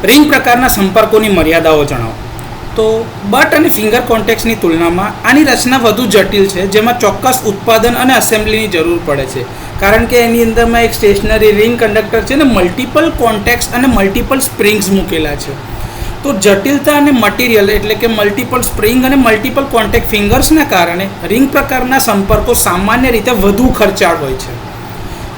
Ring પ્રકારના સંપર્કોની મર્યાદાઓ જણાવો. તો બટ અને ફિંગર કોન્ટેક્ટ્સની તુલનામાં આની રચના વધુ જટિલ છે, જેમાં ચોક્કસ ઉત્પાદન અને એસેમ્બલીની જરૂર પડે છે, કારણ કે એની અંદરમાં એક સ્ટેશનરી રિંગ કંડક્ટર છે અને મલ્ટિપલ કોન્ટેક્ટ્સ અને મલ્ટિપલ સ્પ્રિંગ્સ મૂકેલા છે. તો જટિલતા અને મટીરિયલ એટલે કે મલ્ટિપલ સ્પ્રિંગ અને મલ્ટિપલ કોન્ટેક્ટ ફિંગર્સના કારણે રિંગ પ્રકારના સંપર્કો સામાન્ય રીતે વધુ ખર્ચાળ હોય છે.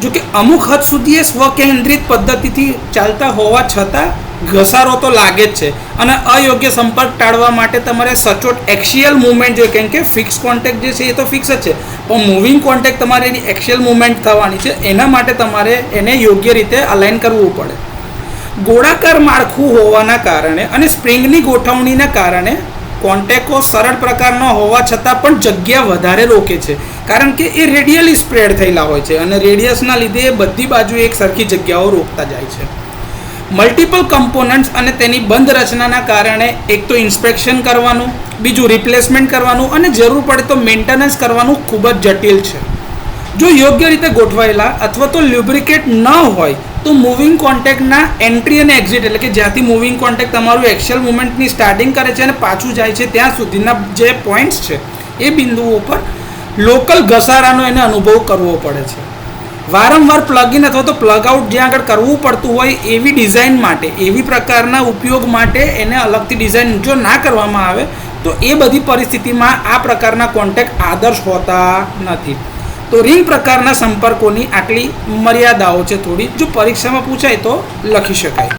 જો કે અમુક હદ સુધી એ સ્વકેન્દ્રિત પદ્ધતિથી ચાલતા હોવા છતાં ઘસારો તો લાગે જ છે, અને અયોગ્ય સંપર્ક ટાળવા માટે તમારે સચોટ એક્સિયલ મૂવમેન્ટ જોઈએ, કેમ કે ફિક્સ કોન્ટેક્ટ જે છે એ તો ફિક્સ જ છે, પણ મૂવિંગ કોન્ટેક્ટ તમારે એની એક્સિયલ મૂવમેન્ટ થવાની છે, એના માટે તમારે એને યોગ્ય રીતે અલાઇન કરવું પડે. ગોળાકાર માળખું હોવાના કારણે અને સ્પ્રિંગની ગોઠવણીના કારણે કોન્ટેકો સરળ પ્રકારના હોવા છતાં પણ જગ્યા વધારે રોકે છે, કારણ કે એ રેડિયલી સ્પ્રેડ થયેલા હોય છે અને રેડિયસના લીધે એ બધી બાજુ એક સરખી જગ્યાઓ રોકતા જાય છે. મલ્ટિપલ કમ્પોનન્ટ્સ અને તેની બંધ રચનાના કારણે એક તો ઇન્સ્પેક્શન કરવાનું, બીજું રિપ્લેસમેન્ટ કરવાનું અને જરૂર પડે તો મેન્ટેનન્સ કરવાનું ખૂબ જ જટિલ છે. જો યોગ્ય રીતે ગોઠવાયેલા અથવા તો લ્યુબ્રિકેટ ન હોય તો મૂવિંગ કોન્ટેક્ટના એન્ટ્રી અને એક્ઝિટ એટલે કે જ્યાંથી મૂવિંગ કોન્ટેક્ટ તમારું એક્સિયલ મૂવમેન્ટની સ્ટાર્ટિંગ કરે છે અને પાછું જાય છે ત્યાં સુધીના જે પોઈન્ટ્સ છે એ બિંદુઓ પર લોકલ ઘસારાનો એને અનુભવ કરવો પડે છે. વારંવાર પ્લગ ઇન અથવા તો પ્લગ આઉટ જ્યાં આગળ કરવું પડતું હોય એવી ડિઝાઇન માટે, એવી પ્રકારના ઉપયોગ માટે એને અલગથી ડિઝાઇન જો ના કરવામાં આવે તો એ બધી પરિસ્થિતિમાં આ પ્રકારના કોન્ટેક્ટ આદર્શ હોતા નથી. તો રિંગ પ્રકારના સંપર્કોની આટલી મર્યાદાઓ છે થોડી, જો પરીક્ષામાં પૂછાય તો લખી શકાય.